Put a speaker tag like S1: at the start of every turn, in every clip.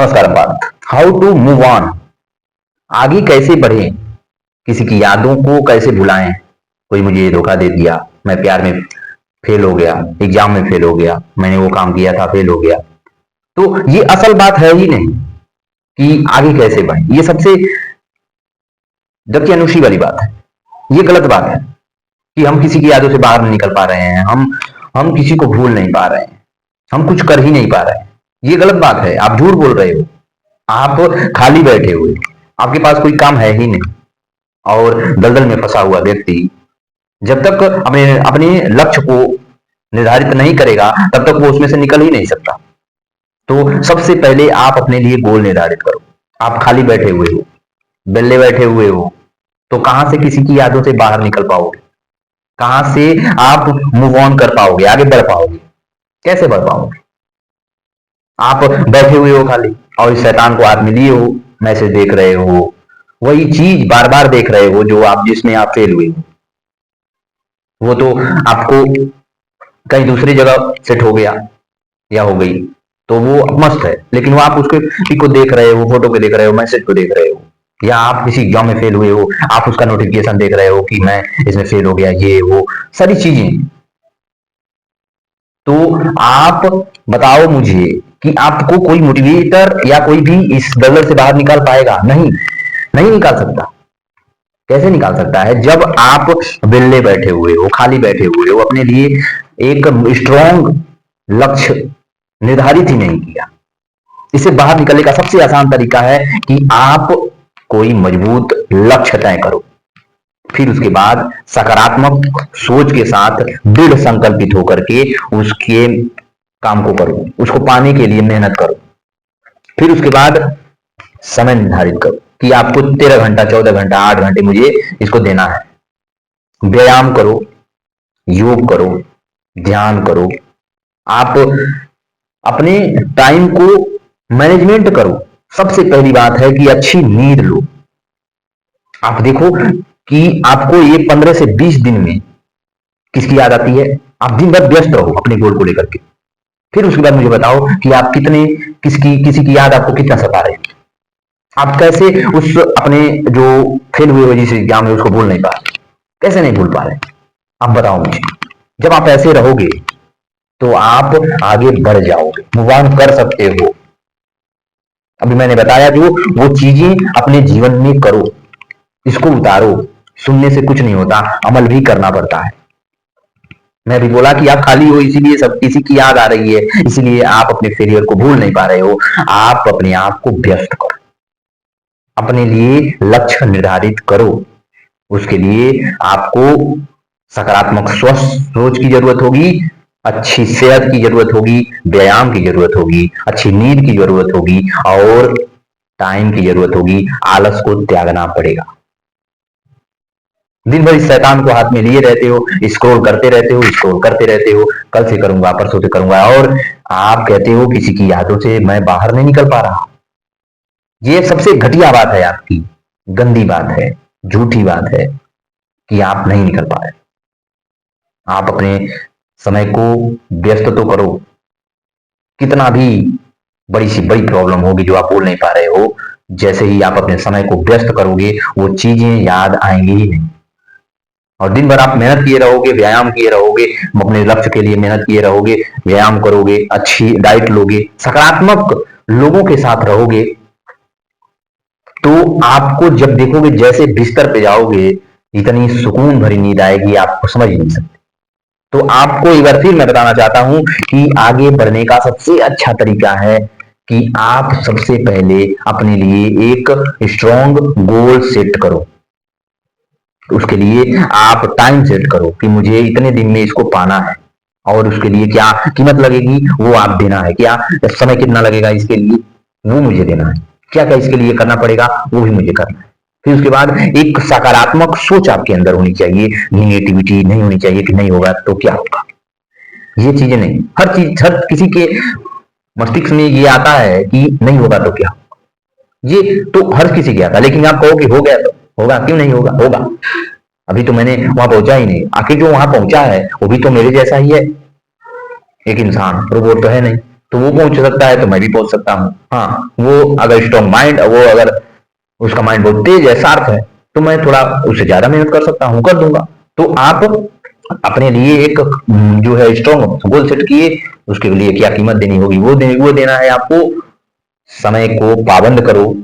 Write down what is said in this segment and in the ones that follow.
S1: नमस्कार Parth. How to move on, आगे कैसे बढ़े, किसी की यादों को कैसे भुलाएं। कोई मुझे धोखा दे दिया, मैं प्यार में फेल हो गया, एग्जाम में फेल हो गया, मैंने वो काम किया था फेल हो गया। तो ये असल बात है ही नहीं कि आगे कैसे बढ़े, ये सबसे दकियानुसी वाली बात है। ये गलत बात है कि हम किसी की यादों से बाहर नहीं निकल पा रहे हैं, हम किसी को भूल नहीं पा रहे हैं, हम कुछ कर ही नहीं पा रहे हैं। ये गलत बात है, आप झूठ बोल रहे हो। आप खाली बैठे हुए, आपके पास कोई काम है ही नहीं। और दलदल में फंसा हुआ व्यक्ति जब तक अपने अपने लक्ष्य को निर्धारित नहीं करेगा तब तक वो उसमें से निकल ही नहीं सकता। तो सबसे पहले आप अपने लिए गोल निर्धारित करो। आप खाली बैठे हुए हो, बेल्ले बैठे हुए हो, तो कहां से किसी की यादों से बाहर निकल पाओगे, कहां से आप मूव ऑन कर पाओगे, आगे बढ़ पाओगे, कैसे बढ़ पाओगे। आप बैठे हुए हो खाली और इस शैतान को हाथ में लिए हो, मैसेज देख रहे हो, वही चीज बार बार देख रहे हो जो आप जिसमें आप फेल हुए हो। वो तो आपको कहीं दूसरी जगह सेट हो गया या हो गई तो वो मस्त है, लेकिन वो आप उसके को देख रहे हो, फोटो को देख रहे हो, मैसेज को देख रहे हो, या आप किसी एग्जाम में फेल हुए हो, आप उसका नोटिफिकेशन देख रहे हो कि मैं इसमें फेल हो गया, ये वो सारी चीजें। तो आप बताओ मुझे कि आपको कोई मोटिवेटर या कोई भी इस दलदल से बाहर निकाल पाएगा? नहीं, नहीं निकाल सकता। कैसे निकाल सकता है? जब आप विल्ले बैठे हुए हो, खाली बैठे हुए हो, अपने लिए एक स्ट्रॉन्ग लक्ष्य निर्धारित ही नहीं किया। इससे बाहर निकलने का सबसे आसान तरीका है कि आप कोई मजबूत लक्ष्य तय करो, फिर उसके बाद सकारात्मक सोच के साथ दृढ़ संकल्पित होकर के उसके काम को करो, उसको पाने के लिए मेहनत करो। फिर उसके बाद समय निर्धारित करो कि आपको 13 घंटा, 14 घंटा, 8 घंटे मुझे इसको देना है। व्यायाम करो, योग करो, ध्यान करो, आप अपने टाइम को मैनेजमेंट करो। सबसे पहली बात है कि अच्छी नींद लो। आप देखो कि आपको ये 15 से 20 दिन में किसकी याद आती है। आप दिन भर व्यस्त रहो अपने गोल को लेकर के, फिर उसके बाद मुझे बताओ कि आप किसी की याद आपको कितना सता रहे हैं। आप कैसे उस अपने जो फेल हुए हो जिस एग्जाम में उसको भूल नहीं पा रहे, कैसे नहीं भूल पा रहे, आप बताओ मुझे। जब आप ऐसे रहोगे तो आप आगे बढ़ जाओगे, मूव ऑन कर सकते हो। अभी मैंने बताया जो वो चीजें अपने जीवन में करो, इसको उतारो। सुनने से कुछ नहीं होता, अमल भी करना पड़ता है। मैं भी बोला कि आप खाली हो इसीलिए सब किसी की याद आ रही है, इसीलिए आप अपने फेलियर को भूल नहीं पा रहे हो। आप अपने आप को व्यस्त करो, अपने लिए लक्ष्य निर्धारित करो। उसके लिए आपको सकारात्मक स्वस्थ सोच की जरूरत होगी, अच्छी सेहत की जरूरत होगी, व्यायाम की जरूरत होगी, अच्छी नींद की जरूरत होगी और टाइम की जरूरत होगी। आलस को त्यागना पड़ेगा। दिन भर इस शैतान को हाथ में लिए रहते हो, स्क्रॉल करते रहते हो, स्क्रॉल करते रहते हो, कल से करूंगा, परसों से करूंगा, और आप कहते हो किसी की यादों से मैं बाहर नहीं निकल पा रहा। ये सबसे घटिया बात है, आपकी गंदी बात है, झूठी बात है कि आप नहीं निकल पा रहे। आप अपने समय को व्यस्त तो करो। कितना भी बड़ी सी बड़ी प्रॉब्लम होगी जो आप बोल नहीं पा रहे हो, जैसे ही आप अपने समय को व्यस्त करोगे वो चीजें याद आएंगी ही नहीं। और दिन भर आप मेहनत किए रहोगे, व्यायाम किए रहोगे, अपने लक्ष्य के लिए मेहनत किए रहोगे, व्यायाम करोगे, अच्छी डाइट लोगे, सकारात्मक लोगों के साथ रहोगे, तो आपको जब देखोगे जैसे बिस्तर पे जाओगे इतनी सुकून भरी नींद आएगी, आपको समझ ही नहीं सकते। तो आपको एक बार फिर मैं बताना चाहता हूं कि आगे बढ़ने का सबसे अच्छा तरीका है कि आप सबसे पहले अपने लिए एक स्ट्रॉन्ग गोल सेट करो। उसके लिए आप टाइम सेट करो कि मुझे इतने दिन में इसको पाना है, और उसके लिए क्या कीमत लगेगी वो आप देना है, क्या समय कितना लगेगा इसके लिए वो मुझे देना है, क्या क्या इसके लिए करना पड़ेगा वो भी मुझे करना है। फिर उसके बाद एक सकारात्मक सोच आपके अंदर होनी चाहिए, नेगेटिविटी नहीं होनी चाहिए कि नहीं होगा तो क्या होगा, ये चीजें नहीं। हर किसी के मस्तिष्क में ये आता है कि नहीं होगा तो क्या, ये तो हर किसी के आता है। लेकिन आप कहो कि हो गया तो होगा, क्यों नहीं होगा, होगा। अभी तो मैंने वहां पहुंचा ही नहीं, आखिर जो वहां पहुंचा है वो भी तो मेरे जैसा ही है, एक इंसान, रोबोट तो है नहीं। तो वो पहुंच सकता है तो मैं भी पहुंच सकता हूँ। हाँ, वो अगर स्ट्रॉन्ग माइंड, वो अगर उसका माइंड बहुत तेज है, शार्प है, तो मैं थोड़ा उससे ज्यादा मेहनत कर सकता हूँ, कर दूंगा। तो आप अपने लिए एक जो है स्ट्रॉन्ग गोल सेट किए, उसके लिए क्या कीमत देनी होगी वो देना है आपको। समय को पाबंद करो,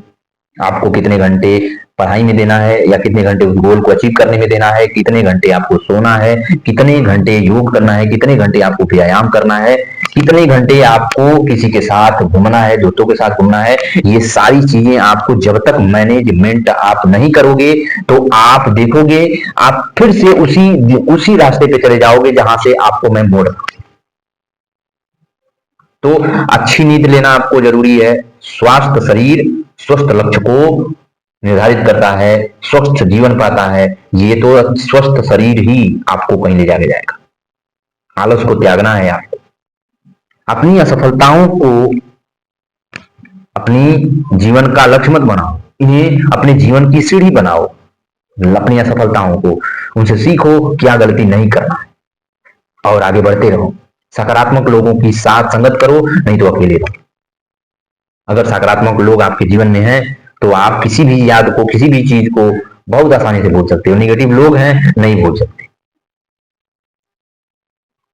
S1: आपको कितने घंटे पढ़ाई में देना है या कितने घंटे उस गोल को अचीव करने में देना है, कितने घंटे आपको सोना है, कितने घंटे योग करना है, कितने घंटे आपको व्यायाम करना है, कितने घंटे आपको किसी के साथ घूमना है, दोस्तों के साथ घूमना है। ये सारी चीजें आपको जब तक मैनेजमेंट आप नहीं करोगे तो आप देखोगे आप फिर से उसी उसी रास्ते पे चले जाओगे जहां से आपको मैं मोड़। तो अच्छी नींद लेना आपको जरूरी है। स्वास्थ्य शरीर स्वस्थ लक्ष्य को निर्धारित करता है, स्वस्थ जीवन पाता है। ये तो स्वस्थ शरीर ही आपको कहीं ले जाके जाएगा। आलस को त्यागना है आपको। अपनी असफलताओं को अपनी जीवन का लक्ष्य मत बनाओ, इन्हें अपने जीवन की सीढ़ी बनाओ। अपनी असफलताओं को उनसे सीखो, क्या गलती नहीं करना है और आगे बढ़ते रहो। सकारात्मक लोगों की साथ संगत करो, नहीं तो अकेले रहो। अगर सकारात्मक लोग आपके जीवन में हैं तो आप किसी भी याद को, किसी भी चीज को बहुत आसानी से भूल सकते हो। निगेटिव लोग हैं, नहीं भूल सकते।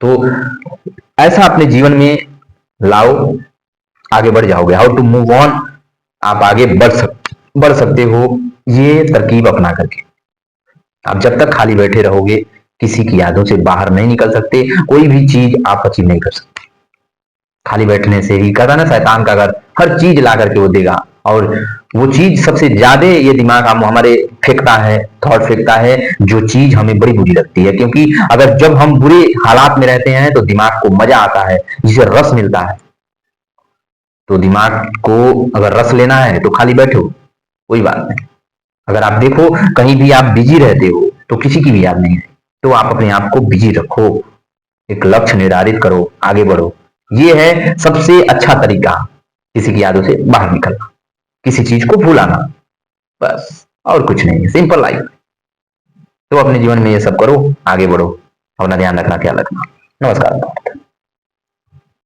S1: तो ऐसा अपने जीवन में लाओ, आगे बढ़ जाओगे। हाउ टू मूव ऑन, आप आगे बढ़ सकते हो ये तरकीब अपना करके। आप जब तक खाली बैठे रहोगे किसी की यादों से बाहर नहीं निकल सकते, कोई भी चीज आप अचीव नहीं कर सकते। खाली बैठने से ही कहता ना, शैतान का घर हर चीज ला करके वो देगा, और वो चीज सबसे ज्यादा ये दिमाग हम हमारे फेंकता है, थॉट फेंकता है, जो चीज हमें बड़ी बुरी लगती है। क्योंकि अगर जब हम बुरे हालात में रहते हैं तो दिमाग को मजा आता है, जिसे रस मिलता है। तो दिमाग को अगर रस लेना है तो खाली बैठो, कोई बात नहीं। अगर आप देखो कहीं भी आप बिजी रहते हो तो किसी की भी याद नहीं है, तो आप अपने आप को बिजी रखो, एक लक्ष्य निर्धारित करो, आगे बढ़ो। ये है सबसे अच्छा तरीका किसी की यादों से बाहर निकलना, किसी चीज को भूलाना, बस और कुछ नहीं है। Simple life. तो अपने जीवन में ये सब करो, आगे बढ़ो, अपना ध्यान रखना, ख्याल रखना। नमस्कार।